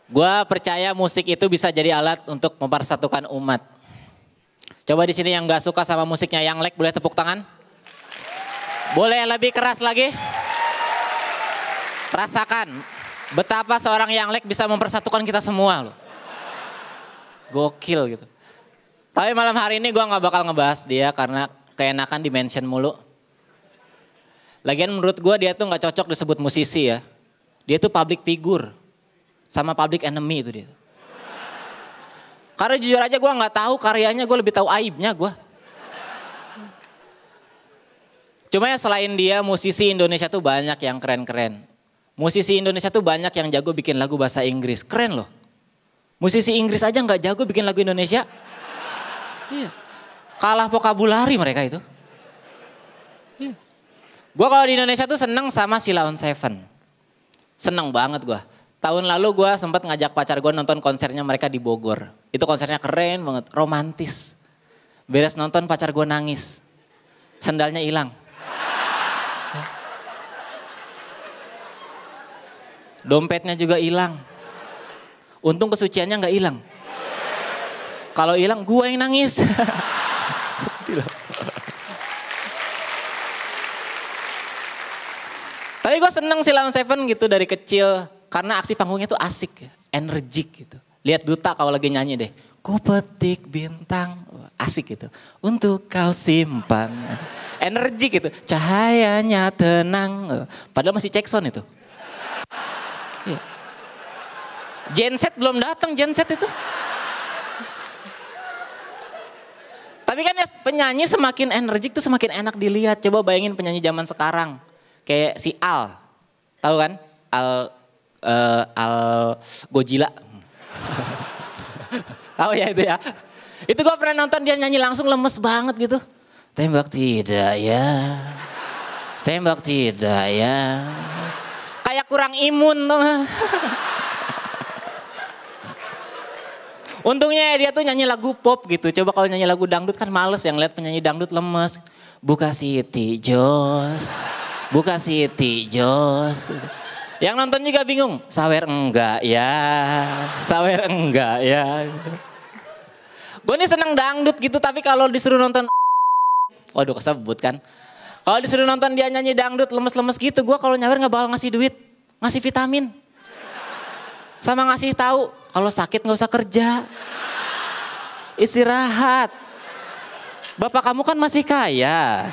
Gua percaya musik itu bisa jadi alat untuk mempersatukan umat. Coba di sini yang nggak suka sama musiknya yang like boleh tepuk tangan? Boleh lebih keras lagi? Rasakan betapa seorang yang like bisa mempersatukan kita semua loh. Gokil gitu. Tapi malam hari ini gue nggak bakal ngebahas dia karena keenakan di mention mulu. Lagian menurut gue dia tuh nggak cocok disebut musisi ya. Dia tuh public figure sama public enemy itu dia. Karena jujur aja gue nggak tahu karyanya, gue lebih tahu aibnya gue. Cuma ya selain dia musisi Indonesia tuh banyak yang keren-keren. Musisi Indonesia tuh banyak yang jago bikin lagu bahasa Inggris, keren loh. Musisi Inggris aja nggak jago bikin lagu Indonesia. Iya. Kalah vokabulari mereka itu. Iya. Gue kalau di Indonesia tuh seneng sama Sheila on 7. Seneng banget gue. Tahun lalu gue sempat ngajak pacar gue nonton konsernya mereka di Bogor. Itu konsernya keren banget, romantis. Beres nonton pacar gue nangis. Sendalnya hilang. Dompetnya juga hilang. Untung kesuciannya nggak hilang. Kalau hilang gue yang nangis. Tapi gue seneng Sheila on 7 gitu dari kecil. Karena aksi panggungnya tuh asik, energik gitu. Lihat Duta kalau lagi nyanyi deh. Ku petik bintang, asik gitu. Untuk kau simpan. Energik gitu, cahayanya tenang. Padahal masih Jackson itu. Iya. Genset belum datang, Genset itu. Tapi kan ya penyanyi semakin energik tuh semakin enak dilihat. Coba bayangin penyanyi zaman sekarang. Kayak si Al, tahu kan? Al Gojila. Tahu ya itu ya. Itu gue pernah nonton dia nyanyi langsung lemes banget gitu. Tembak tidak ya. Tembak tidak ya. Kayak kurang imun tuh. Untungnya dia tuh nyanyi lagu pop gitu. Coba kalau nyanyi lagu dangdut kan males yang lihat penyanyi dangdut lemes. Buka Siti Jos. Buka Siti Jos. Yang nonton juga bingung, sawer enggak ya, sawer enggak ya. Gue nih seneng dangdut gitu tapi kalau disuruh nonton, waduh kesebut kan. Kalau disuruh nonton dia nyanyi dangdut lemes-lemes gitu, gue kalau nyawer gak bakal ngasih duit, ngasih vitamin. Sama ngasih tahu kalau sakit gak usah kerja, istirahat. Bapak kamu kan masih kaya.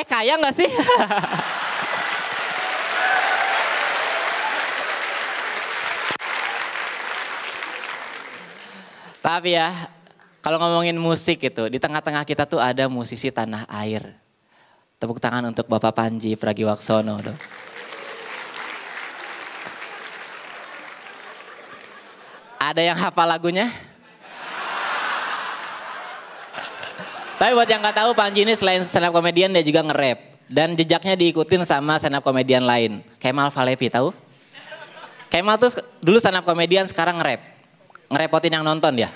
Kaya gak sih? Tapi ya, kalau ngomongin musik itu, di tengah-tengah kita tuh ada musisi tanah air. Tepuk tangan untuk Bapak Panji Pragiwaksono. Ada yang hafal lagunya? Tapi buat yang gak tahu, Panji ini selain stand up comedian dia juga nge-rap. Dan jejaknya diikutin sama stand up comedian lain. Kemal Falepi, tahu? Kemal tuh dulu stand up comedian, sekarang nge-rap. Ngerepotin yang nonton ya.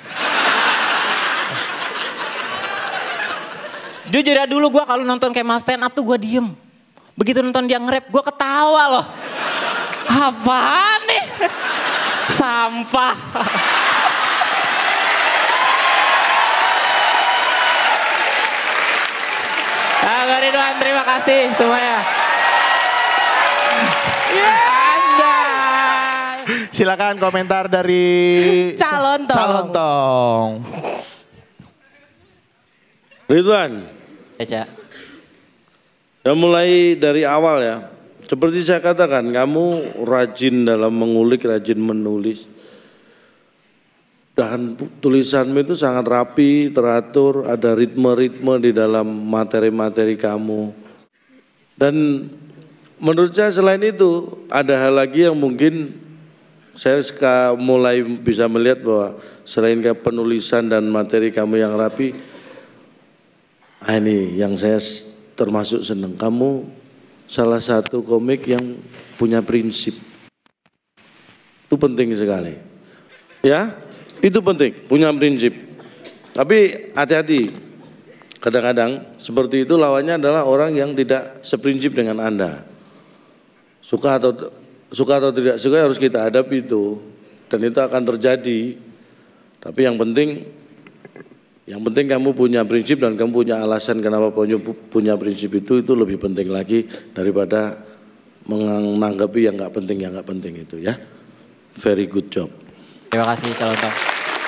Jujur ya dulu gue kalau nonton Kemal stand up tuh gue diem. Begitu nonton dia nge-rap gue ketawa loh. Apaan nih? Sampah. Kak Ridwan, terima kasih semuanya. Silakan komentar dari Calon Tong. Ridwan. Ya, Ya mulai dari awal ya. Seperti saya katakan, kamu rajin dalam mengulik, rajin menulis. Dan tulisanmu itu sangat rapi, teratur, ada ritme-ritme di dalam materi-materi kamu. Dan menurut saya selain itu, ada hal lagi yang mungkin saya mulai bisa melihat bahwa selain penulisan dan materi kamu yang rapi, ini yang saya termasuk senang. Kamu salah satu komik yang punya prinsip. Itu penting sekali. Ya, itu penting, punya prinsip. Tapi hati-hati, kadang-kadang seperti itu lawannya adalah orang yang tidak seprinsip dengan Anda. Suka atau tidak suka harus kita hadapi itu. dan itu akan terjadi. Tapi yang penting kamu punya prinsip dan kamu punya alasan kenapa punya prinsip itu lebih penting lagi daripada menanggapi yang nggak penting itu ya. Very good job. Terima kasih Calontong.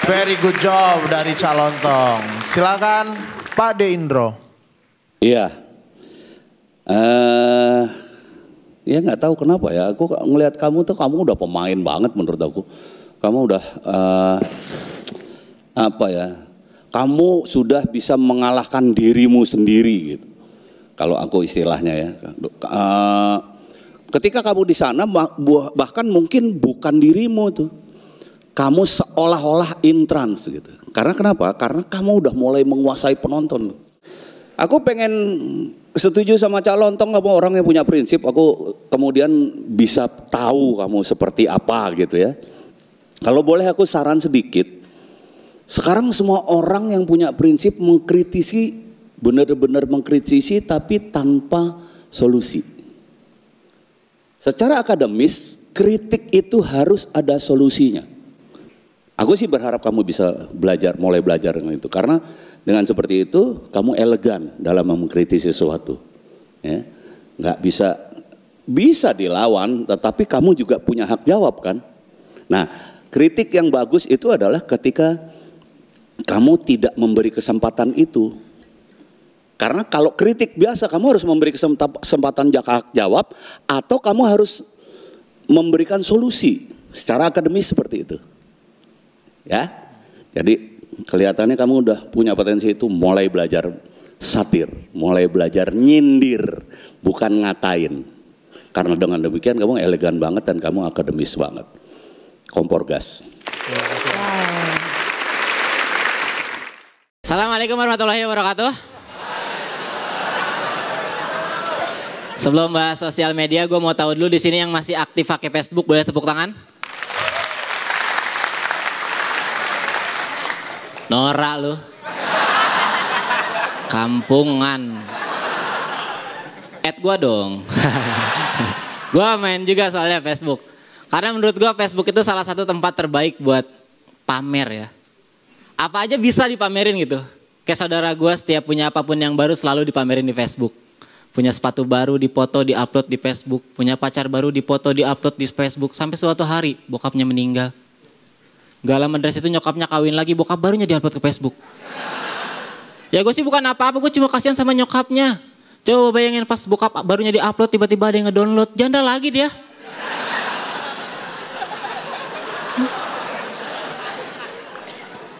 Very good job dari Calontong. Silakan Pak De Indro. Iya. Ya nggak tahu kenapa ya. Aku ngelihat kamu udah pemain banget menurut aku. Kamu udah apa ya? Kamu sudah bisa mengalahkan dirimu sendiri gitu. Kalau aku istilahnya ya. Ketika kamu di sana bahkan mungkin bukan dirimu tuh. Kamu seolah-olah in trance gitu. Karena kenapa? Karena kamu udah mulai menguasai penonton. Aku pengen setuju sama Calontong, kamu orang yang punya prinsip. Aku kemudian bisa tahu kamu seperti apa gitu ya. Kalau boleh aku saran sedikit. Sekarang semua orang yang punya prinsip mengkritisi, benar-benar mengkritisi tapi tanpa solusi. Secara akademis, kritik itu harus ada solusinya. Aku sih berharap kamu bisa mulai belajar dengan itu. Karena dengan seperti itu, kamu elegan dalam mengkritisi sesuatu. Ya. Nggak bisa dilawan, tetapi kamu juga punya hak jawab kan. Nah, kritik yang bagus itu adalah ketika kamu tidak memberi kesempatan itu. Karena kalau kritik biasa kamu harus memberi kesempatan jawab atau kamu harus memberikan solusi secara akademis seperti itu. Ya. Jadi kelihatannya kamu udah punya potensi itu, mulai belajar satir, mulai belajar nyindir, bukan ngatain. Karena dengan demikian kamu elegan banget dan kamu akademis banget. Kompor gas. Assalamualaikum warahmatullahi wabarakatuh. Sebelum bahas sosial media, gue mau tahu dulu di sini yang masih aktif pakai Facebook boleh tepuk tangan. Norak lu. Kampungan. Add gue dong. Gue main juga soalnya Facebook. Karena menurut gue Facebook itu salah satu tempat terbaik buat pamer ya. Apa aja bisa dipamerin gitu. Kayak saudara gue setiap punya apapun yang baru selalu dipamerin di Facebook. Punya sepatu baru dipoto, diupload di Facebook. Punya pacar baru dipoto, diupload di Facebook. Sampai suatu hari bokapnya meninggal. Gak lama dari situ nyokapnya kawin lagi, bokap barunya diupload ke Facebook. Ya gue sih bukan apa-apa, gue cuma kasihan sama nyokapnya. Coba bayangin pas bokap barunya diupload tiba-tiba ada yang ngedownload. Janda lagi dia.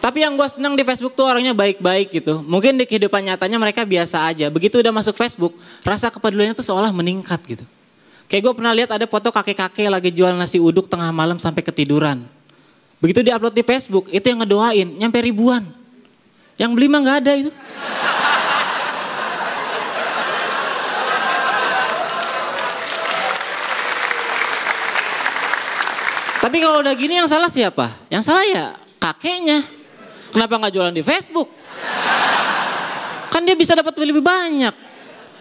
Tapi yang gue senang di Facebook tuh orangnya baik-baik gitu. Mungkin di kehidupan nyatanya mereka biasa aja. Begitu udah masuk Facebook, rasa kepeduliannya tuh seolah meningkat gitu. Kayak gue pernah lihat ada foto kakek-kakek lagi jual nasi uduk tengah malam sampai ketiduran. Begitu diupload di Facebook, itu yang ngedoain, nyampe ribuan. Yang beli mah gak ada itu. Tapi kalau udah gini yang salah siapa? Yang salah ya kakeknya. Kenapa nggak jualan di Facebook? Kan dia bisa dapat lebih banyak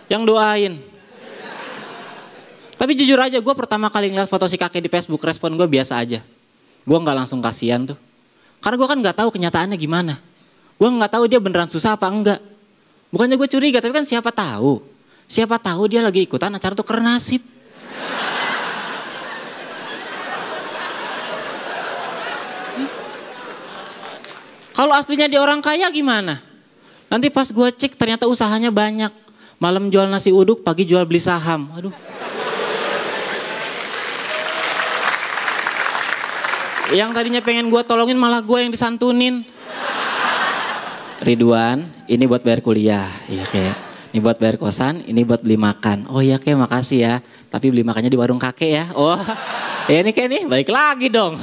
yang doain. Tapi jujur aja gue pertama kali ngeliat foto si kakek di Facebook, respon gue biasa aja. Gue nggak langsung kasihan tuh. Karena gue kan nggak tahu kenyataannya gimana. Gue nggak tahu dia beneran susah apa enggak. Bukannya gue curiga, tapi kan siapa tahu. Siapa tahu dia lagi ikutan acara tuker nasib. Kalau aslinya dia orang kaya gimana? Nanti pas gue cek ternyata usahanya banyak. Malam jual nasi uduk, pagi jual beli saham. Aduh. Yang tadinya pengen gue tolongin malah gue yang disantunin. Ridwan, ini buat bayar kuliah. Iya kek. Ini buat bayar kosan, ini buat beli makan. Oh iya kek, makasih ya. Tapi beli makannya di warung kakek ya. Oh ya ini kek nih, balik lagi dong.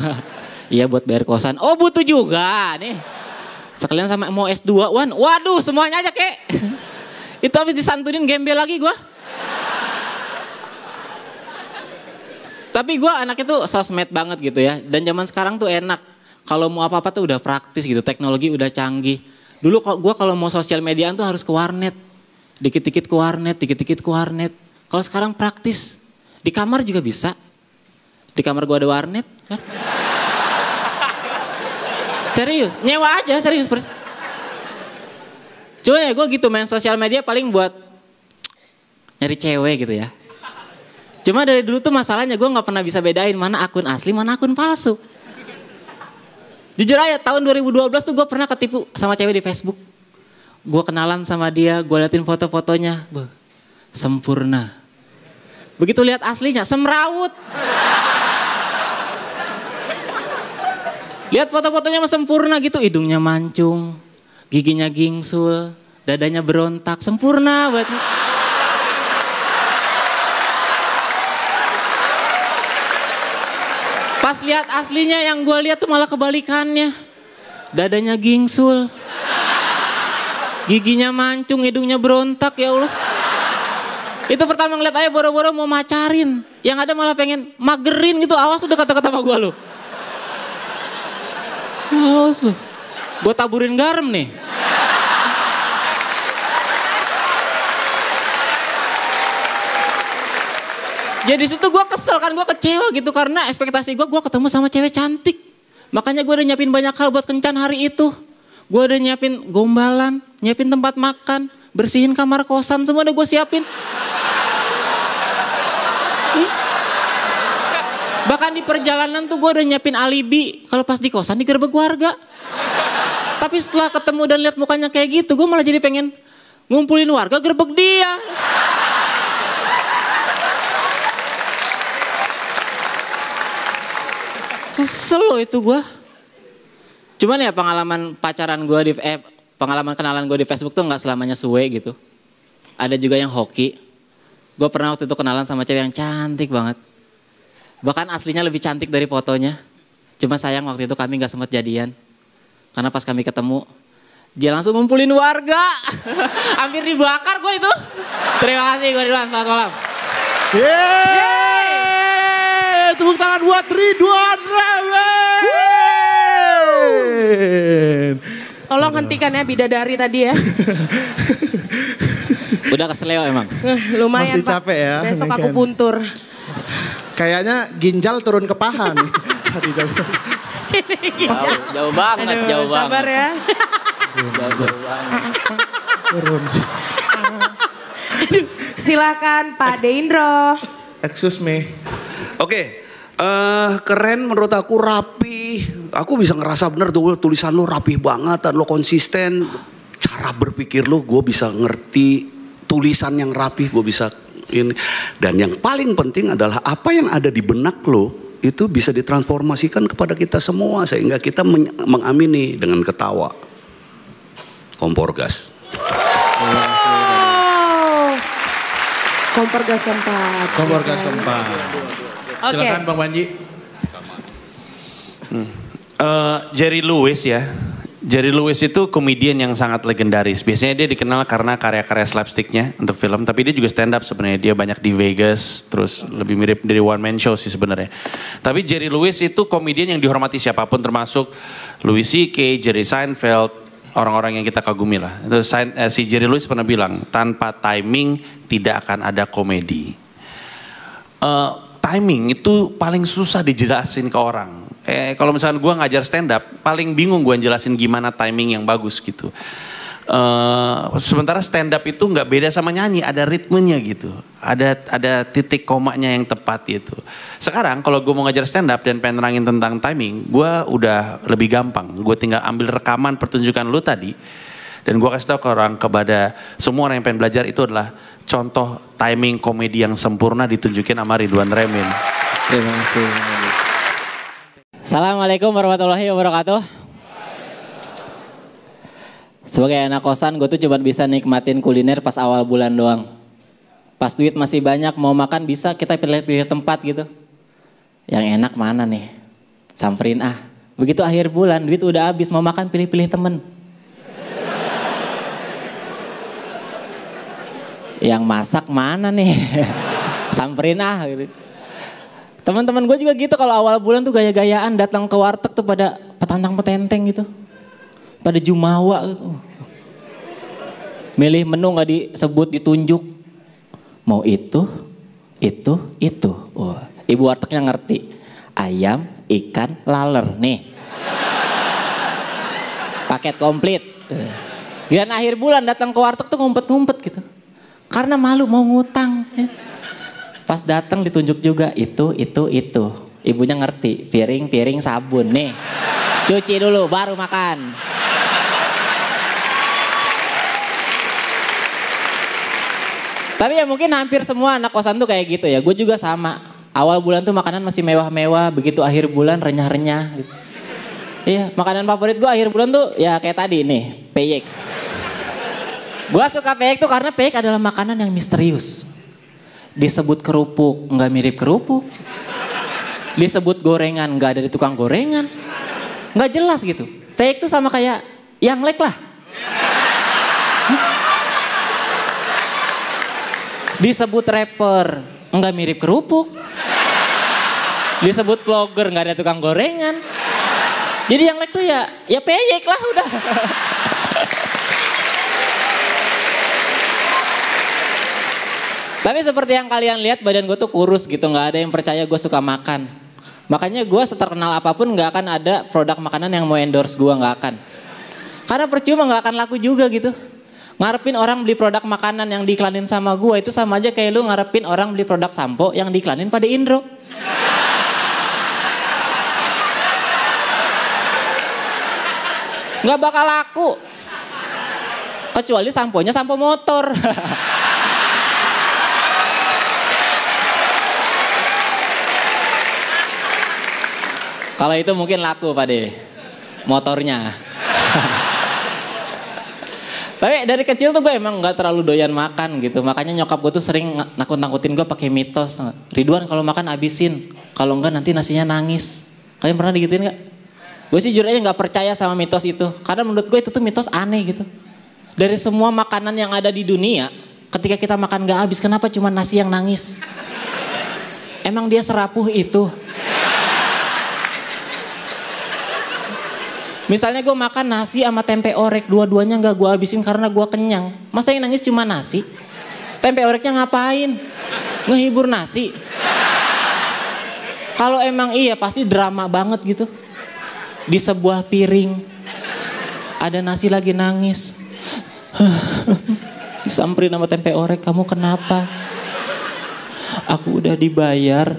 Iya buat bayar kosan. Oh butuh juga nih. Sekalian sama mau S2, Wan. Waduh semuanya aja kek. Itu habis disantunin gembel lagi gue. Tapi gue anaknya tuh sosmed banget gitu ya. Dan zaman sekarang tuh enak. Kalau mau apa-apa tuh udah praktis gitu. Teknologi udah canggih. Dulu gue kalau mau sosial mediaan tuh harus ke warnet. Dikit-dikit ke warnet, dikit-dikit ke warnet. Kalau sekarang praktis. Di kamar juga bisa. Di kamar gue ada warnet. Kan? Serius, nyewa aja serius. Cuma ya gue gitu main sosial media paling buat nyari cewek gitu ya. Cuma dari dulu tuh masalahnya gue gak pernah bisa bedain mana akun asli, mana akun palsu. Jujur aja tahun 2012 tuh gue pernah ketipu sama cewek di Facebook. Gue kenalan sama dia, gue liatin foto-fotonya. Sempurna. Begitu lihat aslinya, semrawut. Lihat foto-fotonya sempurna gitu, hidungnya mancung, giginya gingsul, dadanya berontak, sempurna banget. Pas lihat aslinya yang gue lihat tuh malah kebalikannya. Dadanya gingsul, giginya mancung, hidungnya berontak, ya Allah. Itu pertama ngeliat aja boro-boro mau macarin. Yang ada malah pengen magerin gitu, awas udah kata-kata sama gue lu. Awas lu, gue taburin garam nih. Jadi situ gue kesel kan, gue kecewa gitu karena ekspektasi gue ketemu sama cewek cantik. Makanya gue udah nyiapin banyak hal buat kencan hari itu. Gue udah nyiapin gombalan, nyiapin tempat makan, bersihin kamar kosan, semua udah gue siapin. Bahkan di perjalanan tuh gue udah nyiapin alibi kalau pas di kosan digerebek warga. Tapi setelah ketemu dan lihat mukanya kayak gitu, gue malah jadi pengen ngumpulin warga gerebek dia. Kesel loh itu gue. Cuman ya pengalaman pacaran gue pengalaman kenalan gue di Facebook tuh nggak selamanya suwe gitu. Ada juga yang hoki. Gue pernah waktu itu kenalan sama cewek yang cantik banget. Bahkan aslinya lebih cantik dari fotonya. Cuma sayang waktu itu kami gak sempat jadian. Karena pas kami ketemu, dia langsung ngumpulin warga. Hampir dibakar gue itu. Terima kasih gue Ridwan, selamat malam. Yeay! Tepuk tangan buat Ridwan Remen. Tolong hentikan ya bidadari tadi ya. Udah keseleo emang. Lumayan Masih capek ya. Besok ini aku kan. puntur. Kayaknya ginjal turun ke paha nih. Jauh banget, Aduh, jauh sabar banget. ya. Jauh banget. Turun sih. Silakan Pak Deindro. Excuse me. Oke, keren menurut aku, rapi. Aku bisa ngerasa bener tuh tulisan lo rapi banget dan lo konsisten. Cara berpikir lo gue bisa ngerti, tulisan yang rapi gue bisa ini. Dan yang paling penting adalah apa yang ada di benak lo itu bisa ditransformasikan kepada kita semua sehingga kita mengamini dengan ketawa. Kompor gas. Kompor gas keempat. Kompor gas keempat. Oke. Silakan Bang Panji. Jerry Lewis ya. Jerry Lewis itu komedian yang sangat legendaris. Biasanya dia dikenal karena karya-karya slapsticknya untuk film. Tapi dia juga stand up sebenarnya. Dia banyak di Vegas. Terus lebih mirip dari one man show sih sebenarnya. Tapi Jerry Lewis itu komedian yang dihormati siapapun. Termasuk Louis C.K., Jerry Seinfeld. Orang-orang yang kita kagumi lah. Itu si Jerry Lewis pernah bilang, tanpa timing tidak akan ada komedi. Timing itu paling susah dijelasin ke orang. Kalau misalkan gue ngajar stand up, paling bingung gue jelasin gimana timing yang bagus gitu. Sementara stand up itu nggak beda sama nyanyi, ada ritmenya gitu, ada titik komanya yang tepat gitu. Sekarang kalau gue mau ngajar stand up dan pengen nerangin tentang timing, gue udah lebih gampang. Gue tinggal ambil rekaman pertunjukan lu tadi, dan gue kasih tahu ke orang, kepada semua orang yang pengen belajar, itu adalah contoh timing komedi yang sempurna ditunjukin sama Ridwan Remen. Terima kasih. Assalamualaikum warahmatullahi wabarakatuh. Sebagai anak kosan, gue tuh cuma bisa nikmatin kuliner pas awal bulan doang. Pas duit masih banyak, mau makan bisa, kita pilih-pilih tempat gitu. Yang enak mana nih? Samperin ah. Begitu akhir bulan, duit udah habis, mau makan pilih-pilih temen. Yang masak mana nih? Samperin ah gitu. Teman-teman gue juga gitu, kalau awal bulan tuh gaya-gayaan datang ke warteg tuh pada petantang petenteng gitu. Pada jumawa gitu. Milih menu gak disebut, ditunjuk. Mau itu. Oh, ibu wartegnya ngerti. Ayam, ikan, laler nih. Paket komplit. Dan akhir bulan datang ke warteg tuh ngumpet-ngumpet gitu. Karena malu mau ngutang. Pas datang ditunjuk juga itu. Ibunya ngerti, piring sabun nih. Cuci dulu baru makan. Tapi ya mungkin hampir semua anak kosan tuh kayak gitu ya. Gue juga sama. Awal bulan tuh makanan masih mewah-mewah, begitu akhir bulan renyah-renyah gitu. Iya, makanan favorit gue akhir bulan tuh ya kayak tadi nih, peyek. Gue suka peyek tuh karena peyek adalah makanan yang misterius. Disebut kerupuk, nggak mirip kerupuk. Disebut gorengan, nggak ada di tukang gorengan. Nggak jelas gitu. Peyek tuh sama kayak yanglek lah. Disebut rapper, nggak mirip kerupuk. Disebut vlogger, nggak ada tukang gorengan. Jadi yang like tuh ya peyek lah udah. Tapi seperti yang kalian lihat badan gue tuh kurus gitu, nggak ada yang percaya gue suka makan. Makanya gue seterkenal apapun nggak akan ada produk makanan yang mau endorse gue, nggak akan. Karena percuma nggak akan laku juga gitu. Ngarepin orang beli produk makanan yang diiklanin sama gue itu sama aja kayak lu ngarepin orang beli produk sampo yang diiklanin pada Indro. Nggak bakal laku. Kecuali samponya sampo motor. Kalau itu mungkin laku Pak De. Motornya. Tapi dari kecil tuh gue emang nggak terlalu doyan makan gitu. Makanya nyokap gue tuh sering nakut-nakutin gue pakai mitos. Ridwan kalau makan abisin. Kalau enggak nanti nasinya nangis. Kalian pernah digituin nggak? Gue sih jujur aja gak percaya sama mitos itu. Karena menurut gue itu tuh mitos aneh gitu. Dari semua makanan yang ada di dunia, ketika kita makan gak habis, kenapa cuma nasi yang nangis? Emang dia serapuh itu? Misalnya gue makan nasi sama tempe orek, dua-duanya gak gue habisin karena gue kenyang. Masa yang nangis cuma nasi? Tempe oreknya ngapain? Ngehibur nasi? Kalau emang iya pasti drama banget gitu. Di sebuah piring ada nasi lagi nangis. Disamperin sama tempe orek, kamu kenapa? Aku udah dibayar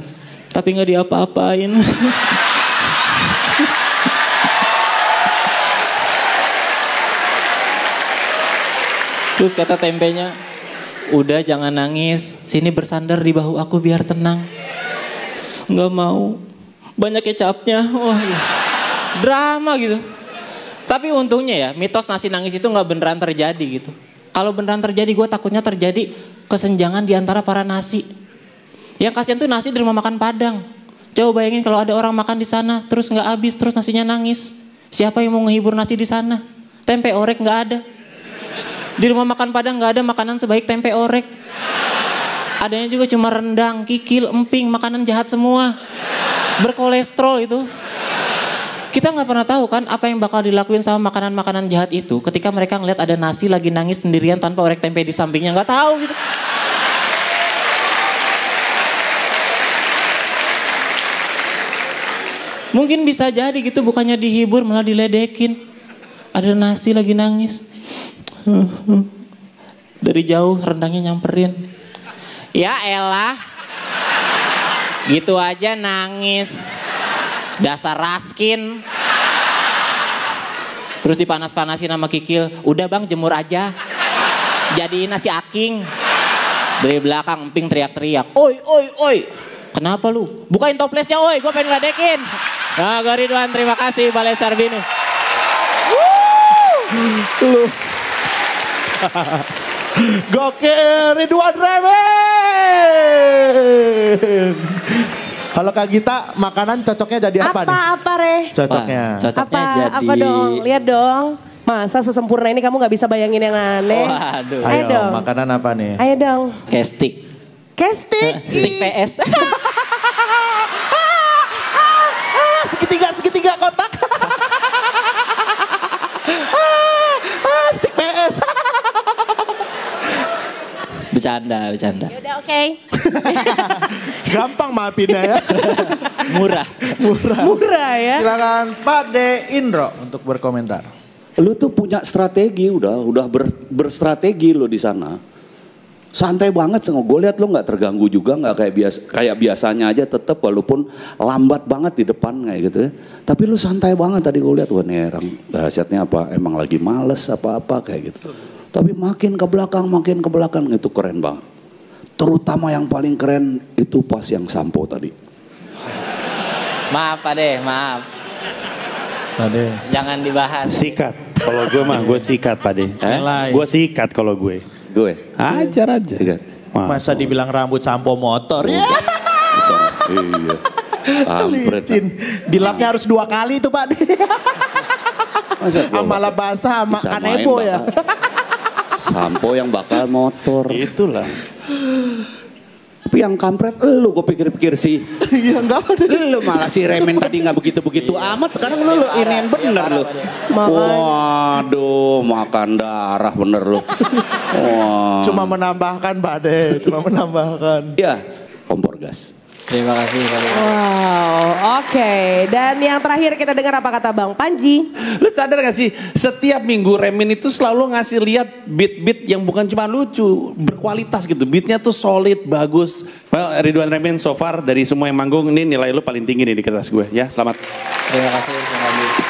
tapi gak diapa-apain. Terus kata tempenya, udah jangan nangis, sini bersandar di bahu aku biar tenang. Gak mau, banyak kecapnya. Wah, drama gitu. Tapi untungnya ya mitos nasi nangis itu gak beneran terjadi gitu. Kalau beneran terjadi gue takutnya terjadi kesenjangan di antara para nasi. Yang kasihan tuh nasi di rumah makan Padang. Coba bayangin kalau ada orang makan di sana terus gak habis terus nasinya nangis. Siapa yang mau ngehibur nasi di sana? Tempe orek gak ada. Di rumah makan Padang gak ada makanan sebaik tempe orek. Adanya juga cuma rendang, kikil, emping, makanan jahat semua. Berkolesterol itu. Kita nggak pernah tahu kan apa yang bakal dilakuin sama makanan-makanan jahat itu ketika mereka ngeliat ada nasi lagi nangis sendirian tanpa orek tempe di sampingnya, nggak tahu gitu. Mungkin bisa jadi gitu, bukannya dihibur malah diledekin. Ada nasi lagi nangis. Dari jauh rendangnya nyamperin. Ya elah. Gitu aja nangis. Dasar raskin. Terus dipanas-panasin sama kikil. Udah bang jemur aja. Jadiin nasi aking. Dari belakang emping teriak-teriak. Oi oi oi. Kenapa lu? Bukain toplesnya oi. Gue pengen ngeledekin. Nah gue Ridwan, terima kasih Balai Sarbini. Lu. Gokil Ridwan Remen. Kalau Kak Gita makanan cocoknya jadi apa nih? Apa Re? Cocoknya. Cocoknya jadi. Apa dong? Lihat dong. Masa sesempurna ini kamu gak bisa bayangin yang aneh? Waduh. Ayo dong. Makanan apa nih? Ayo dong. Kestik. Kestik. Stick PS. Segitiga kotak. Stick PS. Bercanda. Yaudah oke. Gampang maafinnya ya. Murah. Murah ya. Silakan Pak De Indro untuk berkomentar. Lu tuh punya strategi, udah berstrategi lo di sana. Santai banget, gue lihat lo nggak terganggu juga, nggak kayak biasanya aja, tetap walaupun lambat banget di depan kayak gitu ya. Tapi lu santai banget tadi gue lihat, wah nih orang dahsyatnya apa, emang lagi males apa kayak gitu. Tapi makin ke belakang itu keren banget. Terutama yang paling keren itu pas yang sampo tadi. Maaf Pak De, maaf. Jangan dibahas. Sikat. Kalau gue mah gue sikat Pak De. Gue sikat kalau gue. Ajar aja. Sikat. Masa dibilang rambut sampo motor ya? Iya. Licin. Dilapnya harus 2 kali itu Pak De. Sama basah sama kanebo ya. Sampo yang bakal motor. Itulah. Tapi yang kampret lu gue pikir-pikir sih. Iya enggak ada. Lu malah si Remen tadi gak begitu-begitu amat. Sekarang lu ini yang bener lu. Waduh makan darah bener lu. Cuma menambahkan Pak De. Cuma menambahkan. Ya kompor gas. Terima kasih Pak De. Wow, oke. Dan yang terakhir kita dengar apa kata Bang Panji. Lu sadar gak sih setiap minggu Remin itu selalu ngasih lihat beat-beat yang bukan cuma lucu, berkualitas gitu. Beatnya tuh solid, bagus. Well, Ridwan Remin so far dari semua yang manggung ini nilai lu paling tinggi nih di kertas gue ya. Selamat. Terima kasih.